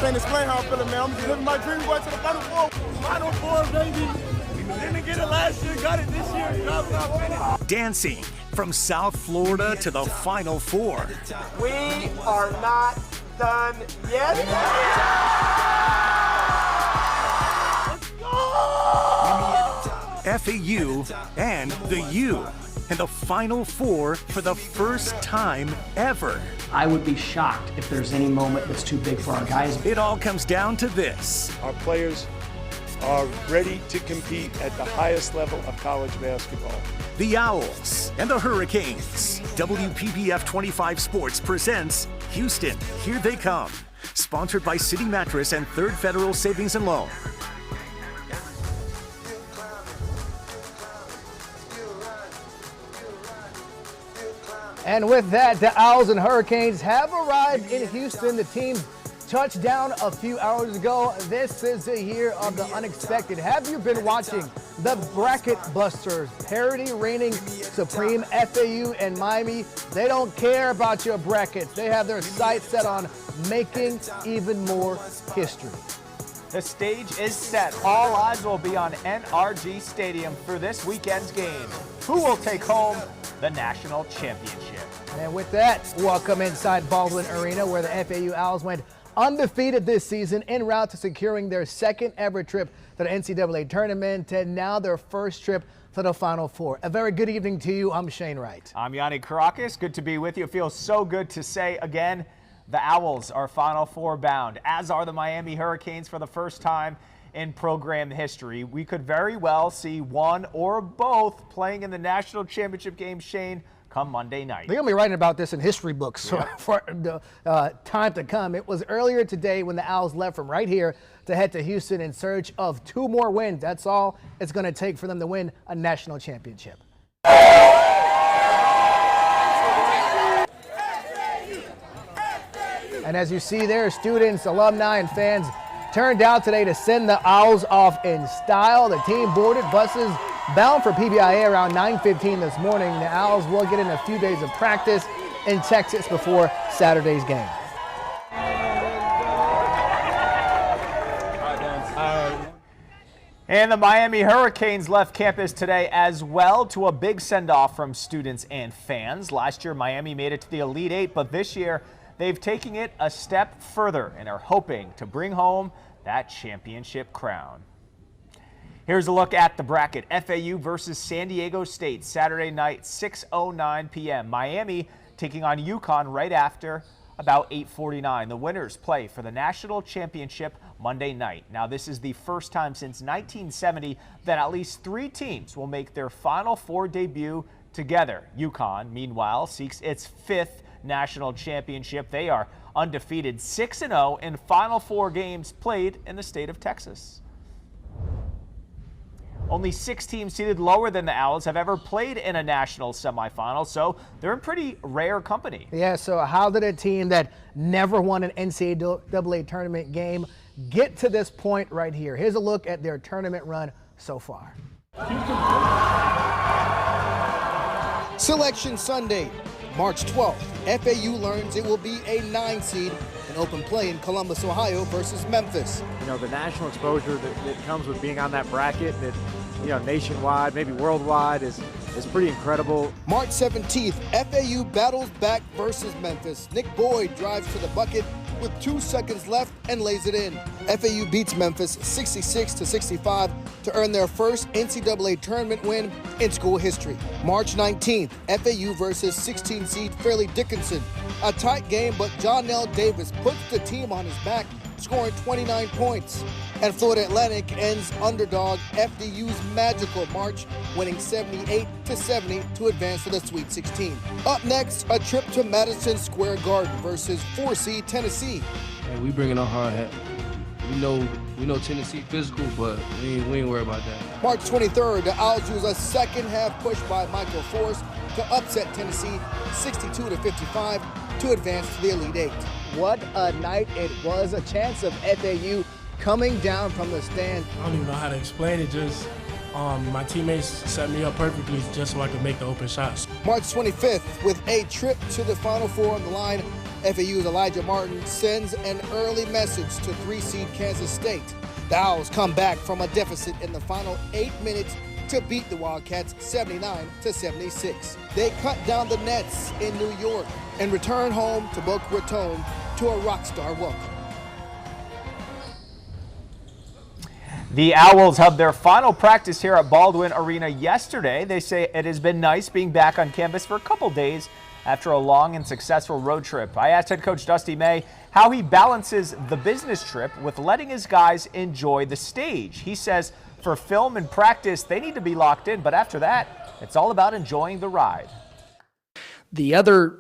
can't explain how I'm feeling, man. I'm just living my dream, going to the Final Four. Final Four, baby. Didn't get it last year, got it this year. Job's not finished. Dancing from South Florida to the Final Four. We are not done yet. Let's go! FAU and the U in the Final Four for the first time ever. I would be shocked if there's any moment that's too big for our guys. It all comes down to this. Our players are ready to compete at the highest level of college basketball. The Owls and the Hurricanes. WPBF 25 Sports presents Houston, Here They Come. Sponsored by City Mattress and Third Federal Savings and Loan. And with that, the Owls and Hurricanes have arrived in Houston. The team touched down a few hours ago. This is the year of the unexpected. Have you been watching the Bracket Busters? Parity reigning supreme, FAU and Miami. They don't care about your brackets. They have their sights set on making even more history. The stage is set. All eyes will be on NRG Stadium for this weekend's game. Who will take home the national championship? And with that, welcome inside Baldwin Arena, where the FAU Owls went undefeated this season en route to securing their second ever trip to the NCAA tournament and now their first trip to the Final Four. A very good evening to you. I'm Shane Wright. I'm Yanni Karakis. Good to be with you. It feels so good to say again, the Owls are Final Four bound, as are the Miami Hurricanes for the first time in program history. We could very well see one or both playing in the national championship game, Shane, come Monday night. They're going to be writing about this in history books for the time to come. It was earlier today when the Owls left from right here to head to Houston in search of 2 more wins. That's all it's going to take for them to win a national championship. And as you see there, students, alumni, and fans turned out today to send the Owls off in style. The team boarded buses bound for PBIA around 9:15 this morning. The Owls will get in a few days of practice in Texas before Saturday's game. And the Miami Hurricanes left campus today as well to a big send-off from students and fans. Last year, Miami made it to the Elite Eight, but this year they've taken it a step further and are hoping to bring home that championship crown. Here's a look at the bracket. FAU versus San Diego State, Saturday night, 6:09 p.m. Miami taking on UConn right after, about 8:49. The winners play for the national championship Monday night. Now, this is the first time since 1970 that at least 3 teams will make their Final Four debut together. UConn, meanwhile, seeks its 5th national championship. They are undefeated, 6-0 in Final Four games played in the state of Texas. Only 6 teams seated lower than the Owls have ever played in a national semifinal, so they're in pretty rare company. Yeah, so how did a team that never won an NCAA tournament game get to this point right here? Here's a look at their tournament run so far. Selection Sunday, March 12th. FAU learns it will be a 9 seed in open play in Columbus, Ohio versus Memphis. You know, the national exposure that comes with being on that bracket, that, you know, nationwide, maybe worldwide, is pretty incredible. March 17th, FAU battles back versus Memphis. Nick Boyd drives to the bucket with 2 seconds left and lays it in. FAU beats Memphis 66-65 to earn their first NCAA tournament win in school history. March 19th, FAU versus 16 seed Fairleigh Dickinson. A tight game, but Johnell Davis puts the team on his back, scoring 29 points. And Florida Atlantic ends underdog FDU's magical march, winning 78-70 to advance to the Sweet 16. Up next, a trip to Madison Square Garden versus 4 seed Tennessee. And we bringing our hard hat. We know Tennessee physical, but we ain't worried about that. March 23rd, the Owls use a second half push by Michael Force to upset Tennessee 62-55 to advance to the Elite Eight. What a night it was. A chance of FAU coming down from the stand. I don't even know how to explain it. Just my teammates set me up perfectly just so I could make the open shots. March 25th, with a trip to the Final Four on the line, FAU's Elijah Martin sends an early message to 3-seed Kansas State. The Owls come back from a deficit in the final 8 minutes to beat the Wildcats 79-76. They cut down the nets in New York and return home to Boca Raton to a rock star welcome. The Owls held their final practice here at Baldwin Arena yesterday. They say it has been nice being back on campus for a couple days after a long and successful road trip. I asked head coach Dusty May how he balances the business trip with letting his guys enjoy the stage. He says for film and practice, they need to be locked in, but after that, it's all about enjoying the ride. The other,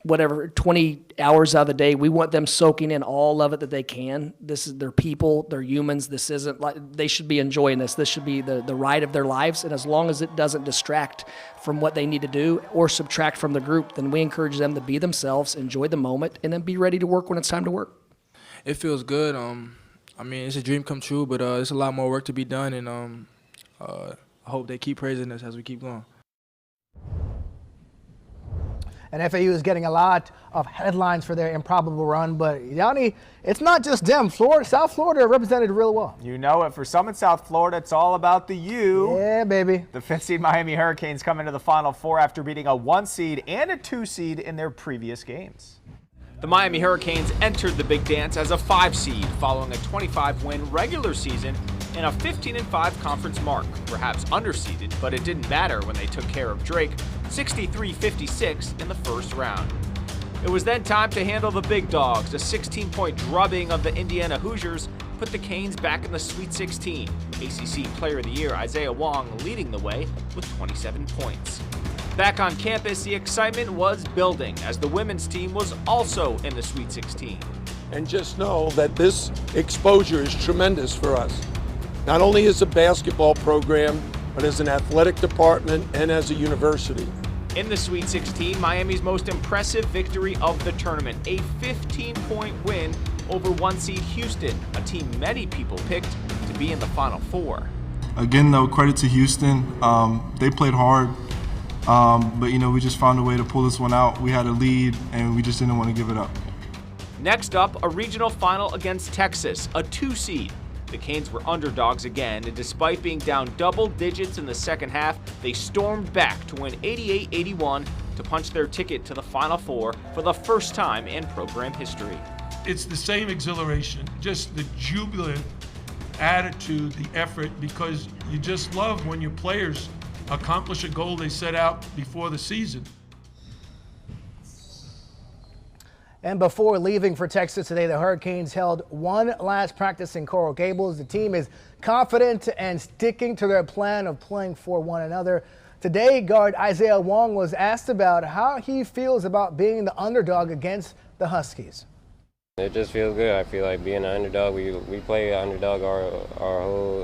20 hours out of the day, we want them soaking in all of it that they can. This is their people, they're humans. This isn't like, they should be enjoying this. This should be the ride of their lives. And as long as it doesn't distract from what they need to do or subtract from the group, then we encourage them to be themselves, enjoy the moment, and then be ready to work when it's time to work. It feels good. I mean, it's a dream come true, but it's a lot more work to be done, and I hope they keep praising us as we keep going. And FAU is getting a lot of headlines for their improbable run, but Yanni, it's not just them. South Florida represented real well. You know it. For some in South Florida, it's all about the U. Yeah, baby. The 5th seed Miami Hurricanes come into the Final Four after beating a 1 seed and a 2 seed in their previous games. The Miami Hurricanes entered the big dance as a 5 seed following a 25-win regular season and a 15-5 conference mark. Perhaps underseeded, but it didn't matter when they took care of Drake 63-56 in the first round. It was then time to handle the big dogs. A 16-point drubbing of the Indiana Hoosiers put the Canes back in the Sweet 16. ACC Player of the Year Isaiah Wong leading the way with 27 points. Back on campus, the excitement was building as the women's team was also in the Sweet 16. And just know that this exposure is tremendous for us. Not only as a basketball program, but as an athletic department and as a university. In the Sweet 16, Miami's most impressive victory of the tournament, a 15-point win over 1 seed Houston, a team many people picked to be in the Final Four. Again, though, credit to Houston. They played hard, but we just found a way to pull this one out. We had a lead, and we just didn't want to give it up. Next up, a regional final against Texas, a 2 seed. The Canes were underdogs again, and despite being down double digits in the second half, they stormed back to win 88-81 to punch their ticket to the Final Four for the first time in program history. It's the same exhilaration, just the jubilant attitude, the effort, because you just love when your players accomplish a goal they set out before the season. And before leaving for Texas today, the Hurricanes held one last practice in Coral Gables. The team is confident and sticking to their plan of playing for one another. Today, guard Isaiah Wong was asked about how he feels about being the underdog against the Huskies. It just feels good. I feel like being an underdog. We play underdog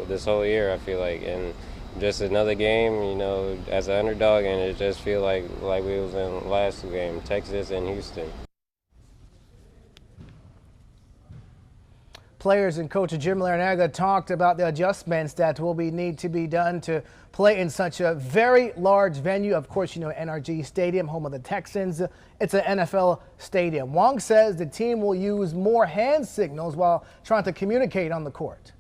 this whole year, I feel like, and just another game, as an underdog, and it just feels like we was in last game, Texas and Houston. Players and coach Jim Larinaga talked about the adjustments that will need to be done to play in such a very large venue. Of course, NRG Stadium, home of the Texans. It's an NFL stadium. Wong says the team will use more hand signals while trying to communicate on the court.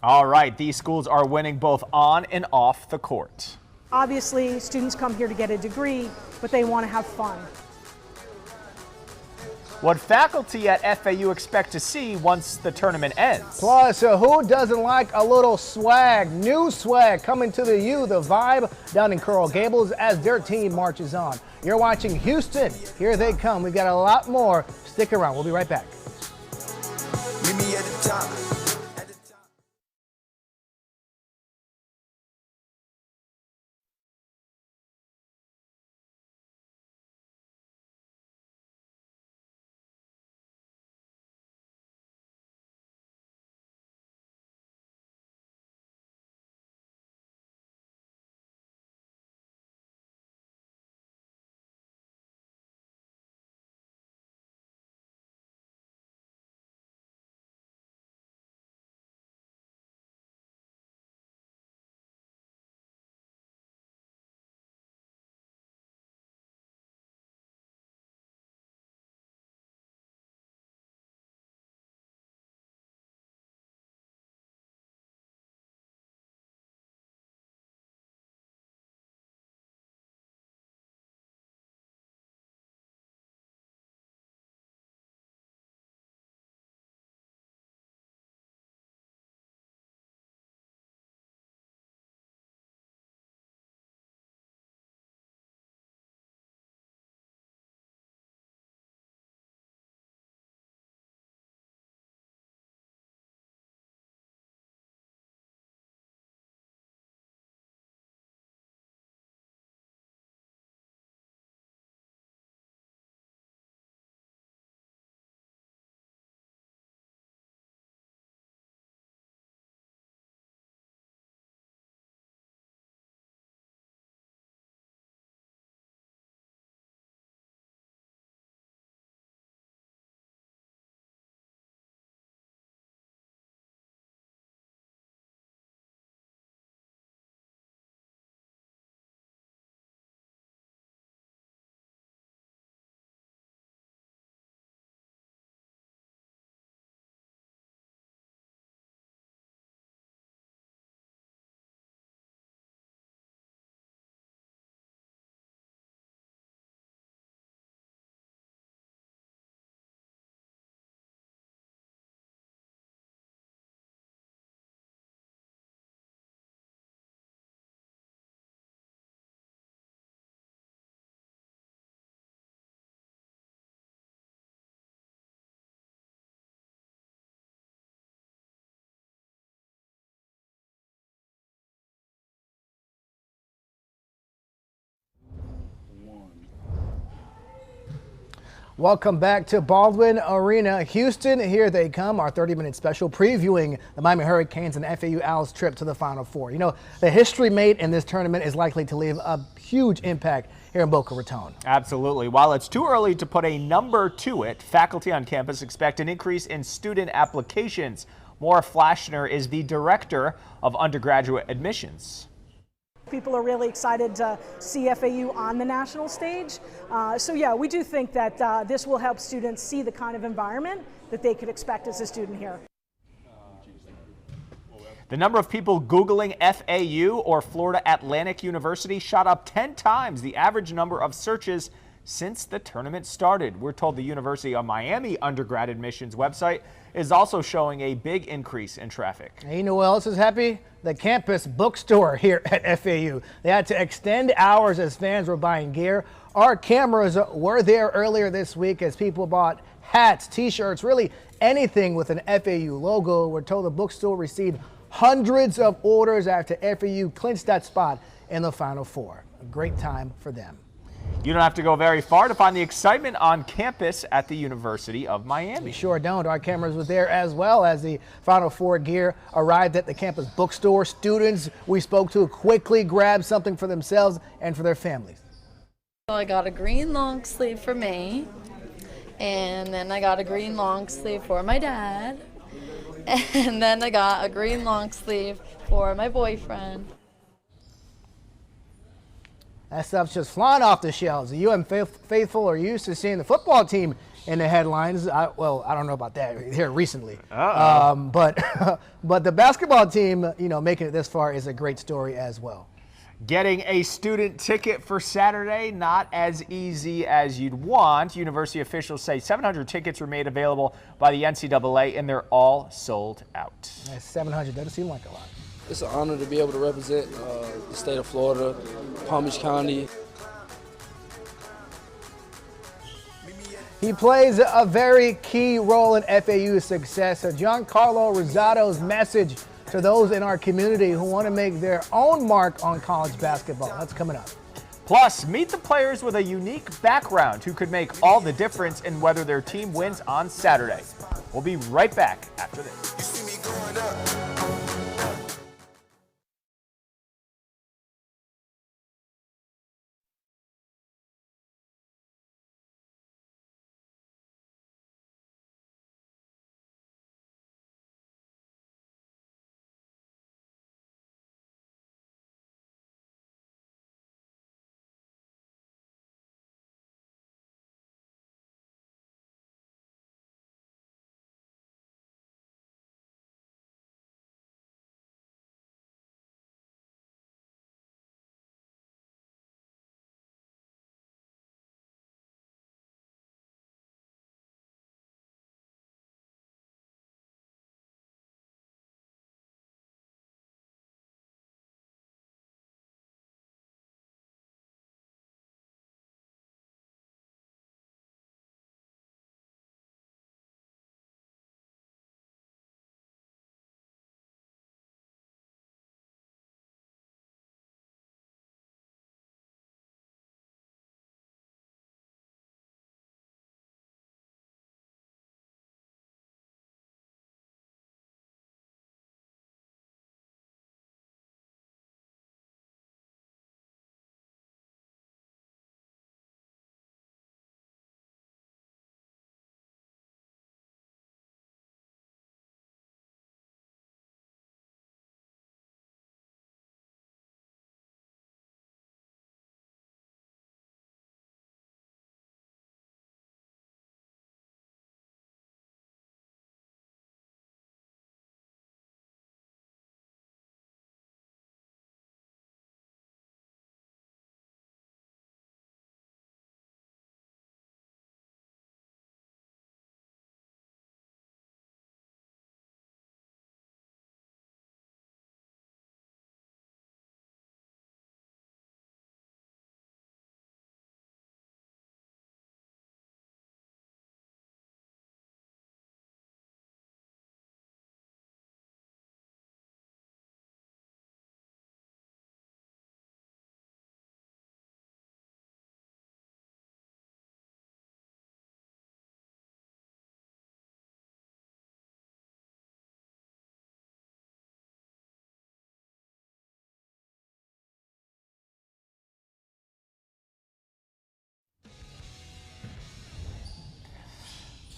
All right, these schools are winning both on and off the court. Obviously, students come here to get a degree, but they want to have fun. What faculty at FAU expect to see once the tournament ends. Plus, who doesn't like a little swag? New swag coming to the U, the Vibe, down in Coral Gables as their team marches on. You're watching Houston. Here they come. We've got a lot more. Stick around. We'll be right back. Meet me at the top. Welcome back to Baldwin Arena. Houston, here they come. Our 30-minute special previewing the Miami Hurricanes and FAU Owls trip to the Final Four. You know, the history made in this tournament is likely to leave a huge impact here in Boca Raton. Absolutely. While it's too early to put a number to it, faculty on campus expect an increase in student applications. Maura Flashner is the director of undergraduate admissions. People are really excited to see FAU on the national stage. So yeah, we do think that this will help students see the kind of environment that they could expect as a student here. The number of people Googling FAU or Florida Atlantic University shot up 10 times the average number of searches since the tournament started. We're told the University of Miami undergrad admissions website is also showing a big increase in traffic. And you know what else is happy? The campus bookstore here at FAU. They had to extend hours as fans were buying gear. Our cameras were there earlier this week as people bought hats, t-shirts, really anything with an FAU logo. We're told the bookstore received hundreds of orders after FAU clinched that spot in the Final Four. A great time for them. You don't have to go very far to find the excitement on campus at the University of Miami. We sure don't. Our cameras were there as well as the Final Four gear arrived at the campus bookstore. Students we spoke to quickly grabbed something for themselves and for their families. So I got a green long sleeve for me, and then I got a green long sleeve for my dad, and then I got a green long sleeve for my boyfriend. That stuff's just flying off the shelves. The UM faithful are used to seeing the football team in the headlines. Well, I don't know about that here recently. But the basketball team, you know, making it this far is a great story as well. Getting a student ticket for Saturday, not as easy as you'd want. University officials say 700 tickets were made available by the NCAA, and they're all sold out. 700 doesn't seem like a lot. It's an honor to be able to represent the state of Florida, Palm Beach County. He plays a very key role in FAU's success. Giancarlo Rosado's message to those in our community who want to make their own mark on college basketball. That's coming up. Plus, meet the players with a unique background who could make all the difference in whether their team wins on Saturday. We'll be right back after this.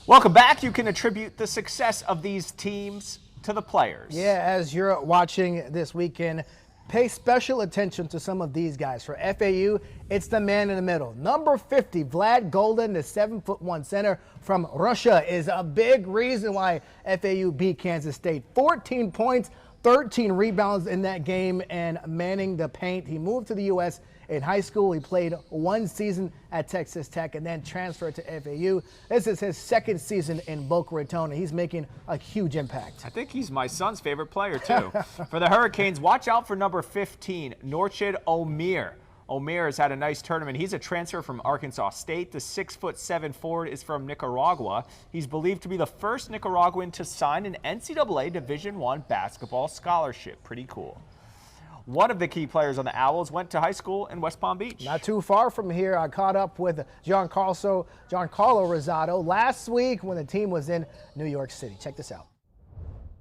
Welcome back. You can attribute the success of these teams to the players. Yeah, as you're watching this weekend, pay special attention to some of these guys. For FAU, it's the man in the middle. Number 50, Vlad Golden, the 7'1" center from Russia, is a big reason why FAU beat Kansas State. 14 points, 13 rebounds in that game, and manning the paint. He moved to the U.S. in high school. He played 1 season at Texas Tech and then transferred to FAU. This is his 2nd season in Boca Raton, and he's making a huge impact. I think he's my son's favorite player, too. For the Hurricanes, watch out for number 15, Norchid Omier. Omier has had a nice tournament. He's a transfer from Arkansas State. The 6'7" forward is from Nicaragua. He's believed to be the first Nicaraguan to sign an NCAA Division I basketball scholarship. Pretty cool. One of the key players on the Owls went to high school in West Palm Beach. Not too far from here, I caught up with Giancarlo Rosado last week when the team was in New York City. Check this out.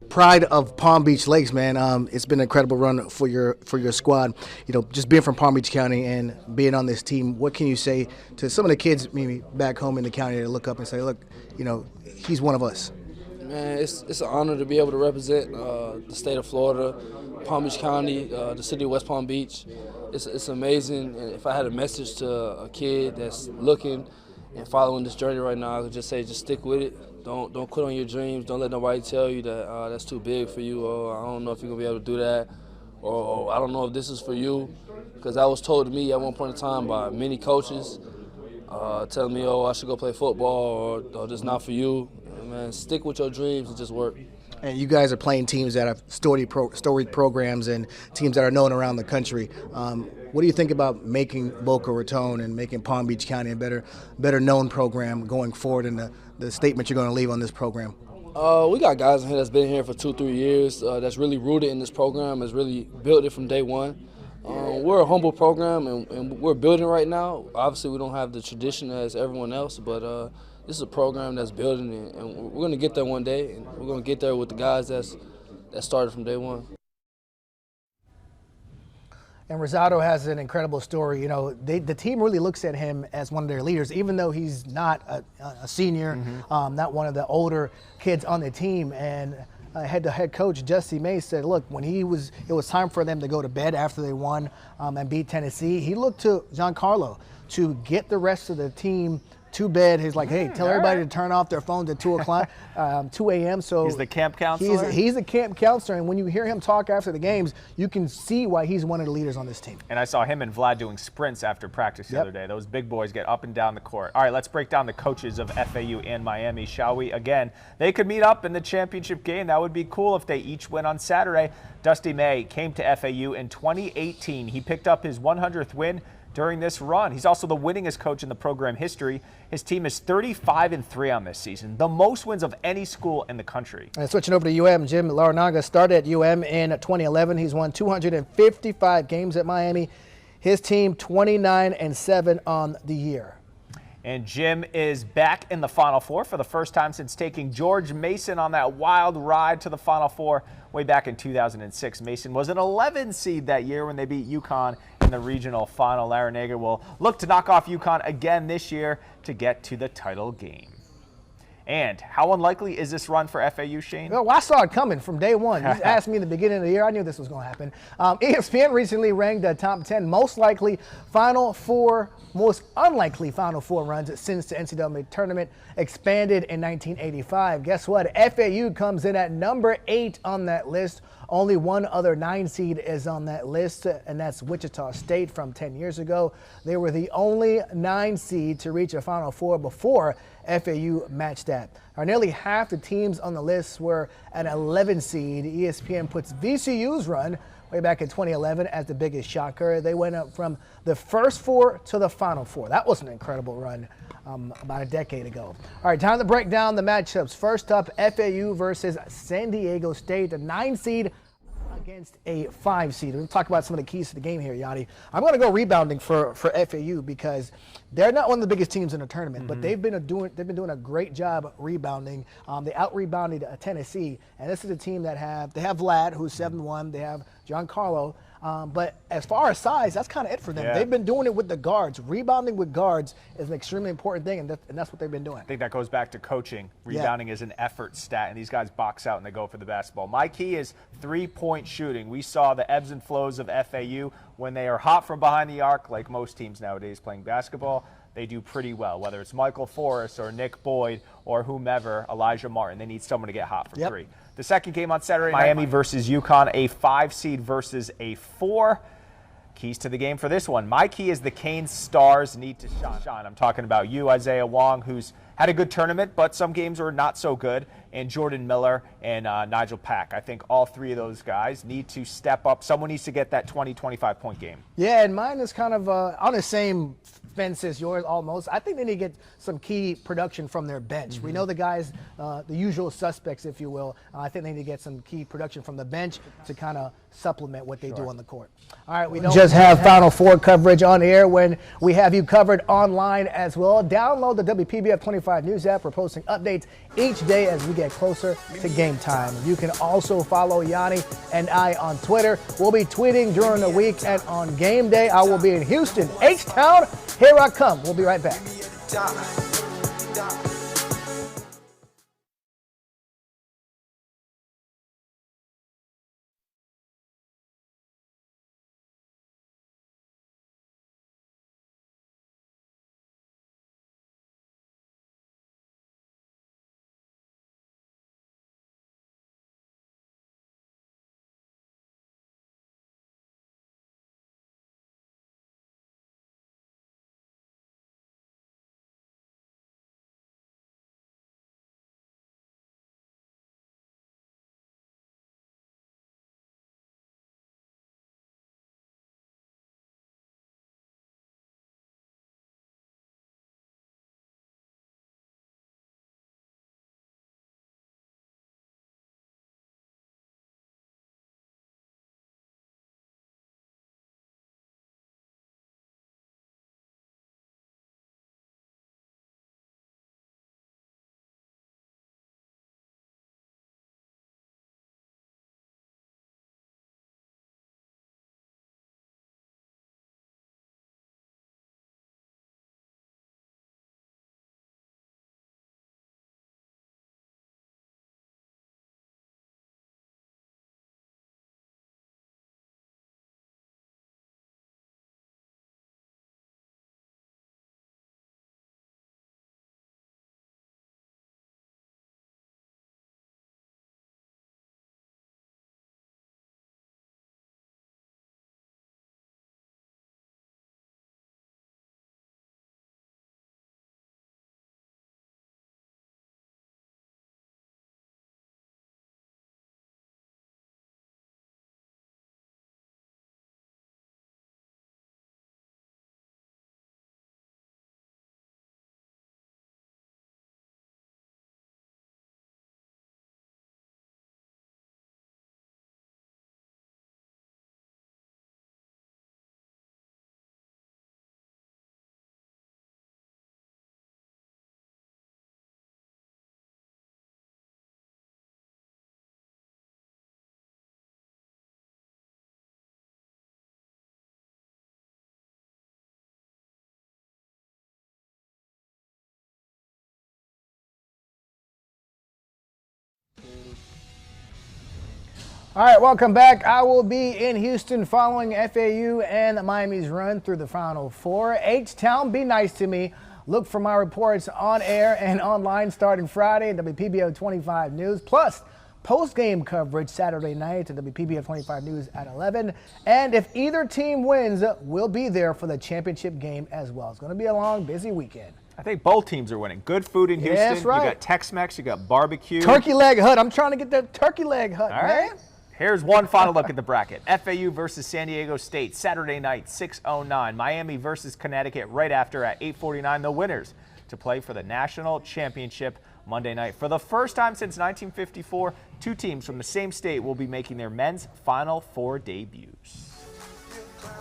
Pride of Palm Beach Lakes, man. It's been an incredible run for your squad. You know, just being from Palm Beach County and being on this team, what can you say to some of the kids maybe back home in the county that look up and say, look, you know, he's one of us? Man, it's an honor to be able to represent the state of Florida, Palm Beach County, the city of West Palm Beach. It's amazing. And if I had a message to a kid that's looking and following this journey right now, I would just say, just stick with it. Don't quit on your dreams. Don't let nobody tell you that that's too big for you, or I don't know if you're going to be able to do that, or I don't know if this is for you. Because that was told to me at one point in time by many coaches telling me, oh, I should go play football, or this not for you. Man, stick with your dreams and just work. And you guys are playing teams that have storied programs and teams that are known around the country. What do you think about making Boca Raton and making Palm Beach County a better known program going forward, and the statement you're going to leave on this program? We got guys in here that's been here for 2-3 years that's really rooted in this program, has really built it from day one. We're a humble program, and we're building right now. Obviously, we don't have the tradition as everyone else, but this is a program that's building, and we're going to get there one day, and we're going to get there with the guys that started from day one. And Rosado has an incredible story. You know, the team really looks at him as one of their leaders, even though he's not a senior, not one of the older kids on the team. And the head coach, Jesse May, said, look, when it was time for them to go to bed after they won and beat Tennessee, he looked to Giancarlo to get the rest of the team to bed. He's like, hey, tell everybody to turn off their phones at 2 a.m. So he's the camp counselor? He's the camp counselor, and when you hear him talk after the games, you can see why he's one of the leaders on this team. And I saw him and Vlad doing sprints after practice the other day. Those big boys get up and down the court. All right, let's break down the coaches of FAU and Miami, shall we? Again, they could meet up in the championship game. That would be cool if they each win on Saturday. Dusty May came to FAU in 2018. He picked up his 100th win during this run. He's also the winningest coach in the program history. His team is 35-3 on this season, the most wins of any school in the country. And switching over to UM, Jim Laranaga started at UM in 2011. He's won 255 games at Miami. His team 29-7 on the year. And Jim is back in the Final Four for the first time since taking George Mason on that wild ride to the Final Four way back in 2006. Mason was an 11 seed that year when they beat UConn in the regional final. Laranaga will look to knock off UConn again this year to get to the title game. And how unlikely is this run for FAU, Shane? Well, I saw it coming from day one. You asked me in the beginning of the year. I knew this was going to happen. ESPN recently ranked the top 10 most unlikely Final Four runs since the NCAA tournament expanded in 1985. Guess what? FAU comes in at number 8 on that list. Only one other 9 seed is on that list, and that's Wichita State from 10 years ago. They were the only 9 seed to reach a Final Four before FAU matched that. Nearly half the teams on the list were an 11 seed. ESPN puts VCU's run way back in 2011 as the biggest shocker. They went up from the first 4 to the Final Four. That was an incredible run about a decade ago. All right, time to break down the matchups. First up, FAU versus San Diego State, the 9 seed against a 5 seed. We'll talk about some of the keys to the game here, Yanni. I'm going to go rebounding for FAU because they're not one of the biggest teams in the tournament, but they've been doing a great job rebounding. They out-rebounded Tennessee, and this is a team that have Vlad, who's 7'1". They have Giancarlo, But as far as size, that's kind of it for them. Yeah. They've been doing it with the guards. Rebounding with guards is an extremely important thing, and that's what they've been doing. I think that goes back to coaching. Rebounding is an effort stat, and these guys box out and they go for the basketball. My key is three-point shooting. We saw the ebbs and flows of FAU. When they are hot from behind the arc, like most teams nowadays playing basketball, they do pretty well. Whether it's Michael Forrest or Nick Boyd or whomever, Elijah Martin, they need someone to get hot from three. The second game on Saturday night, Miami versus UConn, a 5 seed versus a 4. Keys to the game for this one. My key is the Canes stars need to shine. I'm talking about you, Isaiah Wong, who's had a good tournament, but some games are not so good, and Jordan Miller and Nigel Pack. I think all three of those guys need to step up. Someone needs to get that 20, 25-point game. Yeah, and mine is kind of on the same fence as yours almost. I think they need to get some key production from their bench. We know the guys, the usual suspects, if you will. I think they need to get some key production from the bench to kind of supplement what they do on the court. All right, we don't just have Final Four coverage on air when we have you covered online as well. Download the WPBF 25 News app. We're posting updates each day as we get closer to game time. You can also follow Yanni and I on Twitter. We'll be tweeting during the week, and on game day, I will be in Houston, H-Town. Here I come. We'll be right back. All right, welcome back. I will be in Houston following FAU and Miami's run through the Final Four. H-Town, be nice to me. Look for my reports on air and online starting Friday at WPBF 25 News, plus post-game coverage Saturday night at WPBF 25 News at 11. And if either team wins, we'll be there for the championship game as well. It's going to be a long, busy weekend. I think both teams are winning. Good food in Houston. That's right. You got Tex-Mex, you got barbecue. Turkey leg hut. I'm trying to get that turkey leg hut, All man. right. Here's one final look at the bracket. FAU versus San Diego State, Saturday night, 6:09. Miami versus Connecticut right after at 8:49. The winners to play for the national championship Monday night. For the first time since 1954, two teams from the same state will be making their men's Final Four debuts.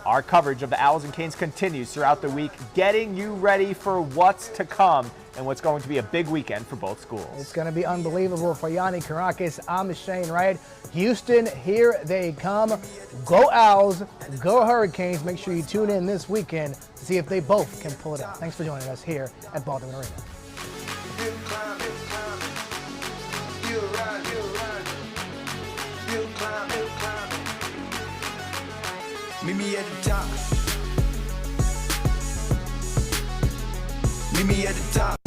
Our coverage of the Owls and Canes continues throughout the week, getting you ready for what's to come and what's going to be a big weekend for both schools. It's going to be unbelievable. For Yanni Karakis, I'm Shane Wright. Houston, here they come. Go Owls, go Hurricanes. Make sure you tune in this weekend to see if they both can pull it out. Thanks for joining us here at Baldwin Arena. Meet me at the top. Meet me at the top.